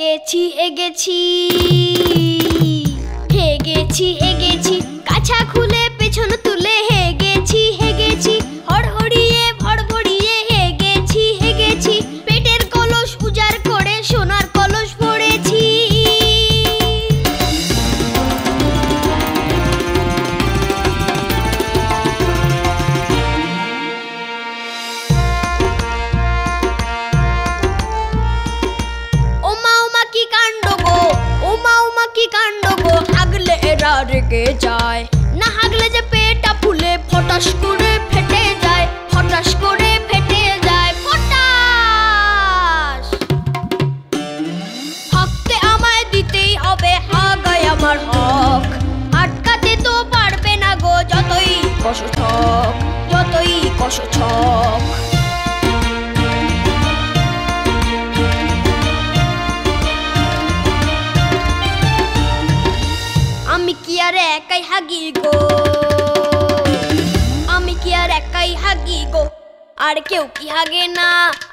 হেগেছি হেগেছি হেগেছি হেগেছি কাছা খুলে পেছন তুলে হেগেছি হেগেছি হড়হড়িয়ে ভড়ভড়িয়ে হেগেছি হেগেছি পেটের কলস উজাড় করে সোনার কলস ভরেছি। রেগে যায় না হাগলে যে পেটটা ফুলে ফটাস করে ফেটে যায় ফটাস করে ফেটে যায় ফটাস। হককে আমায় দিতেই হবে হাগায় আমার হক আটকাতে তো পারবে না গো যতই কষো ছক যতই কষো ছক। আমি কি আর একাই হাগি গো আমি কি আর একাই হাগি গো আর কেউ কি হাগে না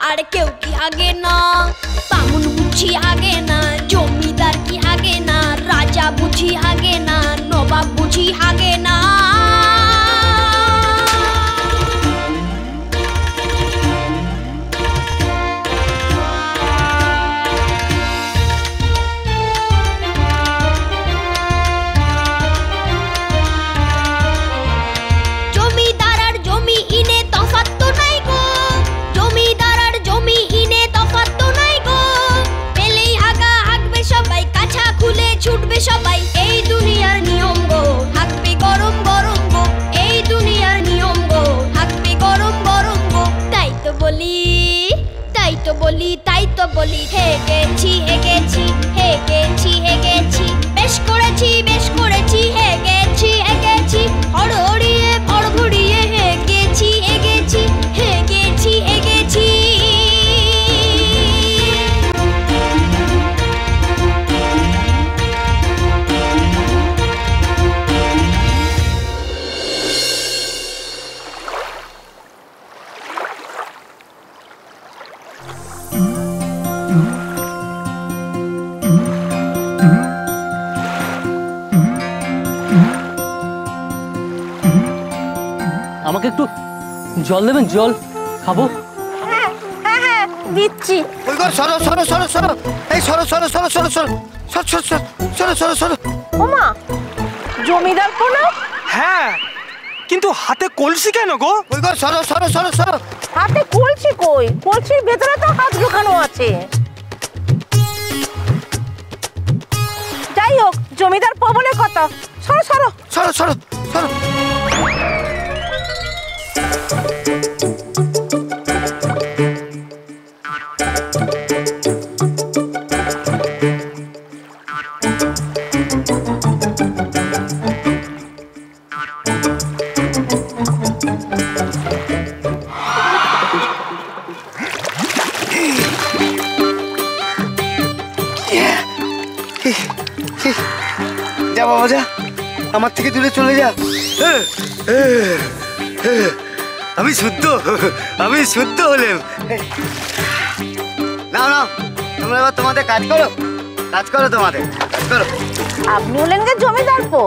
আর কেউ কি হাগে না বামুন বুঝি হাগে না জমিদার কি হাগে না রাজা বুঝি হাগে না নবাব বুঝি হাগে না। ছুটবে সবাই এই দুনিয়ার নিয়ম গো থাকবে গরম গরম গো এই দুনিয়ার নিয়ম গো থাকবে গরম গরম গো। তাই তো বলি তাই তো বলি তাই তো বলি হেগেছি হেগেছি হেগেছি হেগেছি বেশ করেছি হেগেছি হেগেছি হড়হড়িয়ে ভড়ভড়িয়ে হেগেছি হেগেছি হেগেছি হেগেছি। আমাকে একটু জল দেবেন জল খাবো। হ্যাঁ হ্যাঁ হ্যাঁ দিচ্ছি। ওই গো সরো সরো সরো সরো এই সরো সরো সরো সরো সরো সরো সরো সরো সরো সরো। ওমা জমিদার পোনা। হ্যাঁ কিন্তু হাতে কলসি কেন গো? ওই গো সরো সরো সরো সরো। হাতে কলসি কই? কলসির ভেতরে তো হাত ঢোকানো আছে। যাই হোক জমিদার পবনের কথা। সরো সরো সরো সরো সরো। যা বাবা যা আমার থেকে দূরে চলে যা। আমি শুদ্ধ হলাম। না না তোমরা এবার তোমাদের কাজ করো তোমাদের কাজ করো। আপনি হলেন গে জমিদার পো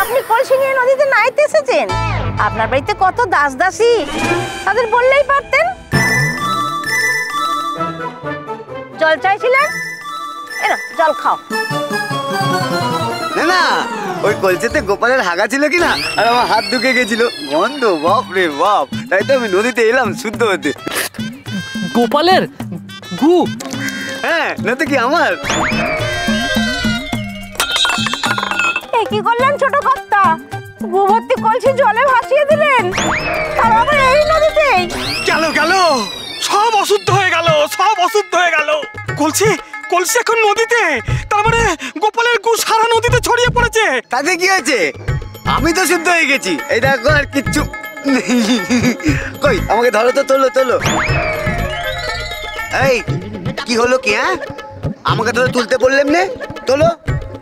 আপনি কলসি নিয়ে নদীতে নাইতে এসেছেন। আপনার বাড়িতে কত দাস দাসী তাদের বললেই পারতেন। জল চাইছিলেন এরা জল খাও। না না ওই কলসিতে গোপালের হাগা ছিল কিনা আর আমার হাত ঢুকে গেছিল গন্ধ বাপ রে বাপ তাই তো আমি নদীতে এলাম শুদ্ধ হতে। গোপালের গু? হ্যাঁ না তো কি আমার। কি করলেন ছোট কর্তা? গু ভর্তি কলসি জলে ভাসিয়ে দিলেন তার আবার এই নদীতে। গেল গেল সব অশুদ্ধ হয়ে গেল সব অশুদ্ধ হয়ে গেল। কলসি কলসি এখন নদীতে তার মানে গোপালের গু সারা নদীতে ছড়িয়ে পড়েছে। তাতে কি হয়েছে? আমি তো শুদ্ধ হয়ে গেছি। এই দেখো আর কিচ্ছু কই আমাকে ধরো তো তোলো তোলো। এই কি হলো কি? হ্যাঁ আমাকে ধরে তুলতে বললেন না? তোলো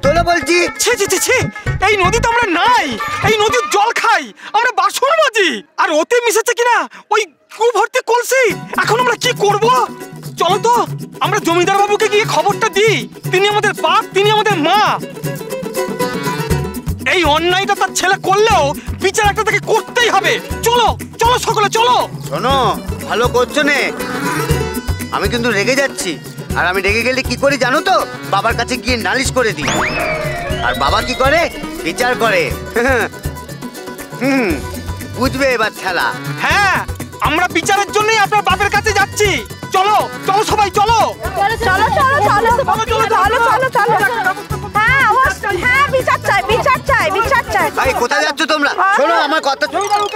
তোলো বলছি। ছি ছি ছি এই নদীতে আমরা নাই এই নদীর জল খাই আমরা বাসন মাজি আর ওতে মিশেছে কিনা ওই গু ভর্তি কলসি। এখন আমরা কি করব? চলো তো আমরা জমিদার বাবুকে গিয়ে খবরটা দিই। কি? তিনি আমাদের বাপ, তিনি আমাদের মা। এই অন্যায়টা তার ছেলে করলেও বিচার একটা তাকে করতেই হবে। চলো চলো সকলে চলো। শোনো, ভালো করছো নে, আমি কিন্তু রেগে যাচ্ছি। আর আমি রেগে গেলে কি করি জানো তো? বাবার কাছে গিয়ে নালিশ করে দিই। আর বাবা কি করে? বিচার করে। বুঝবে এবার খেলা। হ্যাঁ, আমরা বিচারের জন্যই আপনার বাপের কাছে যাচ্ছি। চলো চলো সবাই চলো। চলো চলো চলো চলো চলো চলো চলো। হ্যাঁ হ্যাঁ, বিচার চাই বিচার চাই বিচার চাই। ভাই কোথায় যাচ্ছ তোমরা? শোনো আমার কথা।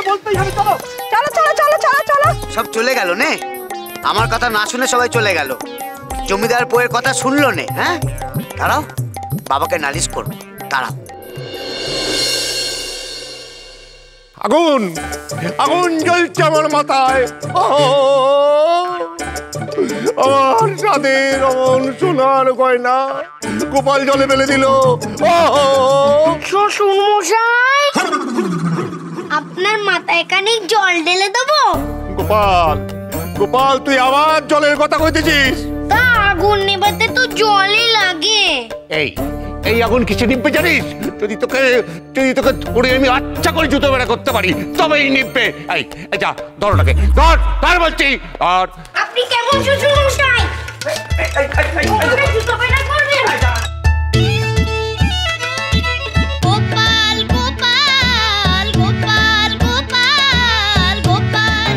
বলতেই হবে, চলো। চলো চলো চলো চলো চলো। সব চলে গেল নে, আমার কথা না শুনে সবাই চলে গেল। জমিদার বউয়ের কথা শুনলো নে। হ্যাঁ, দাঁড়াও, বাবাকে নালিশ করবো, দাঁড়াও। আগুন আগুন জ্বলছে আমার মাথায়। আমার সাদের অমন সোনার গয়না গোপাল জলে ফেলে দিল। শ্বশুর মশাই, আপনার মাথায় কানে জল ঢেলে দেবো? গোপাল গোপাল, তুই আবার জলের কথা কইতেছিস? তা আগুন নেভাতে তো জলই লাগে। এই এই আগুন কিসে নিববে জানিস? যদি তোকে ধরে আমি আচ্ছা করে জুতো বেড়া করতে পারি তবেই নিববে। এই যা, ধরোটাকে ধর ধর বলছি, ধর। আপনি কেমন শ্বশুর মশাই? জুতো বেড়া করবেন? গোপাল গোপাল গোপাল গোপাল গোপাল।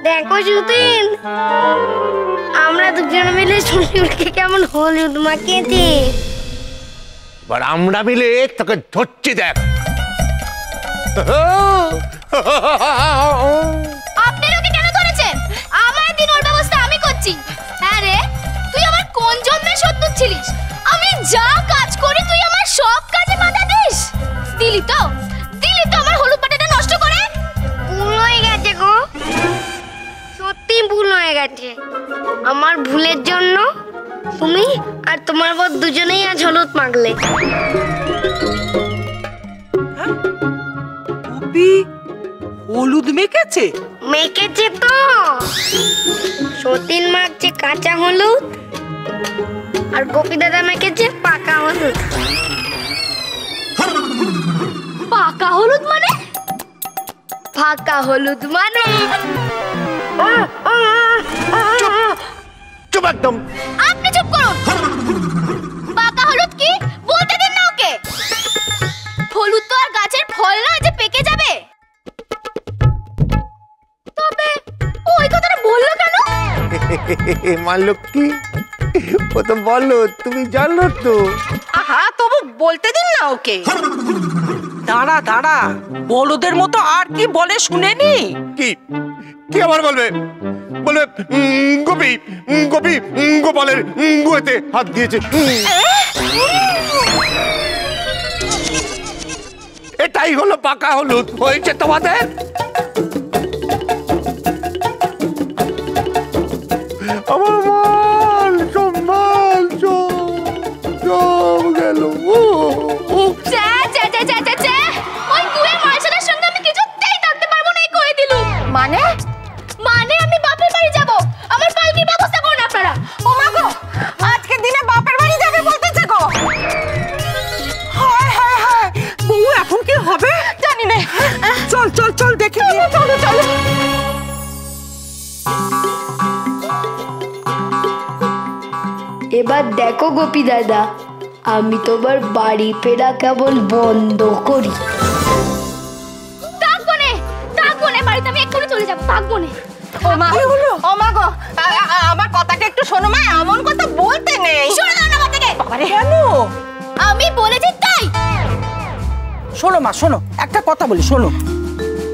দেখো সুতিন, আমরা দুজন মিলে শ্বশুরকে কেমন হলুদ মাখিয়েছি। এবার আমরা মিলে তোকে ধরছি, দেখ। আপনি ওকে কেন ধরেছেন? আমার দিন ওর ব্যবস্থা আমি করছি। হ্যাঁ রে, তুই আমার কোন জন্মে শত্রু ছিলিস? আমি যা কাজ করি তুই আমার সব কাজে বাধা দিস। দিলি তো আমার হলুদ পাটাটা নষ্ট করে। ভুল হয়ে গেছে গো, সত্যি ভুল হয়ে গেছে। আমার ভুলের জন্য তুমি আর তোমার বর দুজনেই আজ হলুদ মাখলে। হলুদ মেখেছে? মেখেছে তো। সতীন মাখছে কাঁচা হলুদ আর গোপী দাদা মেখেছে পাকা হলুদ। পাকা হলুদ মানে? পাকা হলুদ মানে? চুপ একদম। আপনি চুপ করুন। পাকা হলুদ কি বলতে দিন না ওকে। হলুদ তো আর গাছের ফল নয় যে পেকে যাবে। তবে ওই কথাটা বললো কেন? মা লক্ষ্মী, ও তো বললো, তুমি জানো তো। আহা, তবু বলতে দিন না ওকে। দাঁড়া দাঁড়া, বলদের মতো আর কি বলে শুনেনি? কি কি আবার বলবে? বলবে গোপী গোপী গোপালের গুয়েতে হাত দিয়েছে। এটাই হলো পাকা হলুদ। হয়েছে তোমাদের? আমার মাল সম্মান সব গেল। ওই গুয়ের মালসাটার সঙ্গে আমি কিছুতেই থাকতে পারবো না, এই কয়ে দিলুম। মানে আমি বাপের বাড়ি যাব। আমার পালকির ব্যবস্থা করুন আপনারা। ও মা গো, আজকের দিনে বাপের বাড়ি যাবে বলতেছে গো। হায় হায় হায়, বউ এখন কি হবে জানি না। চল চল চল দেখে নিয়ে। চলো চলো। এবার দেখো গোপী দাদা, আমি তোমার বাড়ি ফেরা কেবল বন্ধ করি। থাকবো না বাড়িতে, আমি এক্ষুনি চলে যাবো। থাকবো না। ও মা গো, আমার কথাটা একটু শোনো মা, এমন কথা বলতে নেই। শুনে দাও না আমার থেকে। বাবারে, কেন? আমি বলেছি তাই। শোনো মা, শোনো, একটা কথা বলি, শোনো।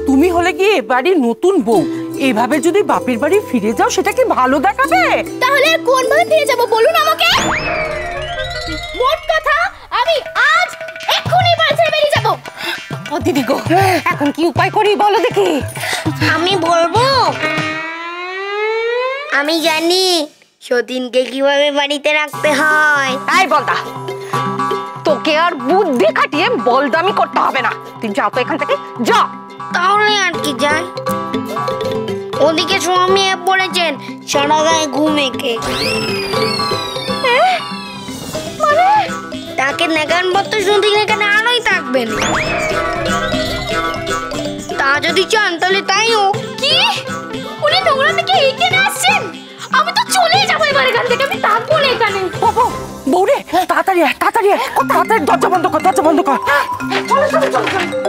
তুমি হলে কি এ বাড়ির নতুন বউ, এভাবে যদি বাপের বাড়ি ফিরে যাও সেটা কি ভালো দেখাবে? তাহলে কোন ভাবে ফিরে যাব বলুন আমাকে। মোট কথা, আমি আজ এক্ষুনি বাড়ি ছেড়ে বেরিয়ে যাব। ও দিদি গো, এখন কি উপায় করি বলো দেখি। আমি বলবো, আমি জানি সতীনকে কিভাবে বাড়িতে রাখতে হয়। এই বলদা, তোকে আর বুদ্ধি খাটিয়ে বলদামি করতে হবে না। তুই যাও তো এখান থেকে, যা। তাহলে আর কি যায়? ওদিকে স্বামী পড়েছেন সারা গায়ে ঘুমেকে, তাকে নেগান বলতে সতীন এখানে আলোই থাকবেন। তা যদি চান তাহলে তাই হোক। কি? উনি নোংরা থেকে এইখানে আসছেন? আমি তো চলেই যাবো এবার এখান থেকে, আমি থাকবো না এখানে। বউরে তাড়াতাড়ি তাড়াতাড়ি তাড়াতাড়ি দরজা বন্ধ কর, দরজা বন্ধ কর। চলো চলো চলো চলো।